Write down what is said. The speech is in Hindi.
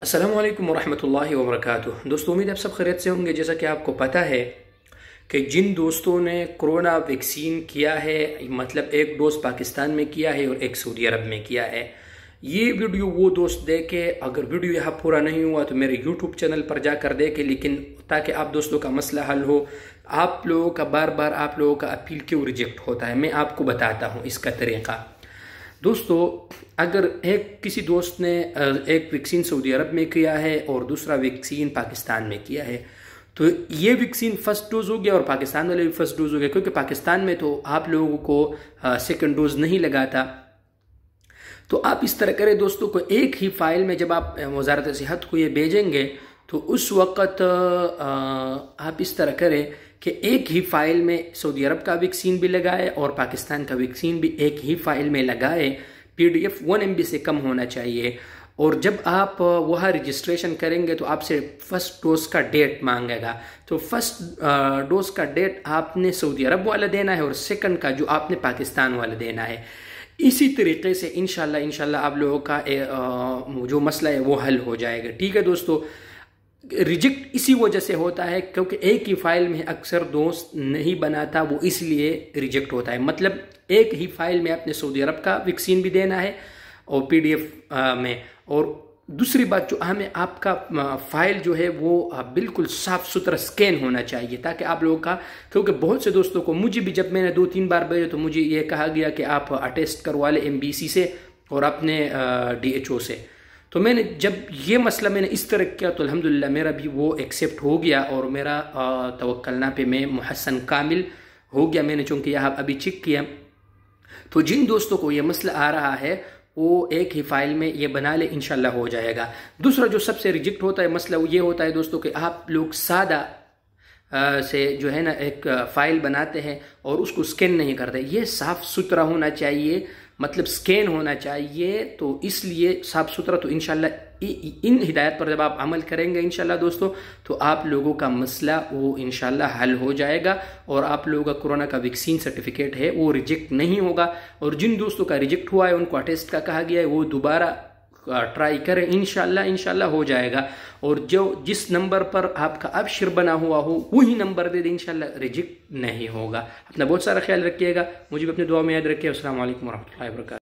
अस्सलामुअलैकुम वरहमतुल्लाहि वबरकातुह। दोस्तों, उम्मीद आप सब खैरियत से होंगे। जैसा कि आपको पता है कि जिन दोस्तों ने कोरोना वैक्सीन किया है, मतलब एक डोज पाकिस्तान में किया है और एक सऊदी अरब में किया है, ये वीडियो वो दोस्त देखे। अगर वीडियो यहाँ पूरा नहीं हुआ तो मेरे यूट्यूब चैनल पर जाकर देखे, लेकिन ताकि आप दोस्तों का मसला हल हो। आप लोगों का बार बार आप लोगों का अपील क्यों रिजेक्ट होता है, मैं आपको बताता हूँ इसका तरीका। दोस्तों, अगर किसी दोस्त ने एक वैक्सीन सऊदी अरब में किया है और दूसरा वैक्सीन पाकिस्तान में किया है, तो ये वैक्सीन फर्स्ट डोज हो गया और पाकिस्तान वाले भी फर्स्ट डोज हो गया, क्योंकि पाकिस्तान में तो आप लोगों को सेकंड डोज नहीं लगा था। तो आप इस तरह करें दोस्तों, को एक ही फाइल में जब आप वजारत सेहत को ये भेजेंगे तो उस वक़्त आप इस तरह करें कि एक ही फाइल में सऊदी अरब का वैक्सीन भी लगाए और पाकिस्तान का वैक्सीन भी एक ही फाइल में लगाए। PDF 1 MB से कम होना चाहिए। और जब आप वहाँ रजिस्ट्रेशन करेंगे तो आपसे फर्स्ट डोज का डेट मांगेगा। तो फर्स्ट डोज का डेट आपने सऊदी अरब वाला देना है और सेकंड का जो आपने पाकिस्तान वाला देना है। इसी तरीके से इंशाल्लाह आप लोगों का जो मसला है वो हल हो जाएगा। ठीक है दोस्तों, रिजेक्ट इसी वजह से होता है क्योंकि एक ही फाइल में अक्सर दोस्त नहीं बनाता, वो इसलिए रिजेक्ट होता है। मतलब एक ही फाइल में अपने सऊदी अरब का वैक्सीन भी देना है और PDF में। और दूसरी बात जो अहम है, आपका फाइल जो है वो बिल्कुल साफ सुथरा स्कैन होना चाहिए, ताकि आप लोगों का, क्योंकि बहुत से दोस्तों को, मुझे भी जब मैंने 2-3 बार भेजे तो मुझे ये कहा गया कि आप अटेस्ट करवा लें MBC से और अपने DHO से। तो मैंने जब ये मसला मैंने इस तरह किया तो अल्हम्दुलिल्लाह मेरा भी वो एक्सेप्ट हो गया और मेरा तवक्कलना पे मैं मुहस्सन कामिल हो गया। मैंने चूँकि यहाँ अभी चेक किया, तो जिन दोस्तों को ये मसला आ रहा है वो एक ही फाइल में ये बना ले, इंशाल्लाह हो जाएगा। दूसरा जो सबसे रिजेक्ट होता है मसला, वो ये होता है दोस्तों कि आप लोग सादा से जो है ना एक फाइल बनाते हैं और उसको स्कैन नहीं करते। ये साफ सुथरा होना चाहिए, मतलब स्कैन होना चाहिए। तो इसलिए साफ सुथरा, तो इंशाल्लाह इन हिदायत पर जब आप अमल करेंगे इंशाल्लाह दोस्तों, तो आप लोगों का मसला वो इंशाल्लाह हल हो जाएगा और आप लोगों का कोरोना का वैक्सीन सर्टिफिकेट है वो रिजेक्ट नहीं होगा। और जिन दोस्तों का रिजेक्ट हुआ है, उनको अटेस्ट का कहा गया है, वो दोबारा ट्राई करें, इंशाल्लाह हो जाएगा। और जो जिस नंबर पर आपका अबशर बना हुआ हो वही नंबर दे दें, इंशाल्लाह रिजेक्ट नहीं होगा। अपना बहुत सारा ख्याल रखिएगा, मुझे भी अपनी दुआ में याद रखिए। अस्सलाम वालेकुम वरहमतुल्लाहि वबरकातुहू।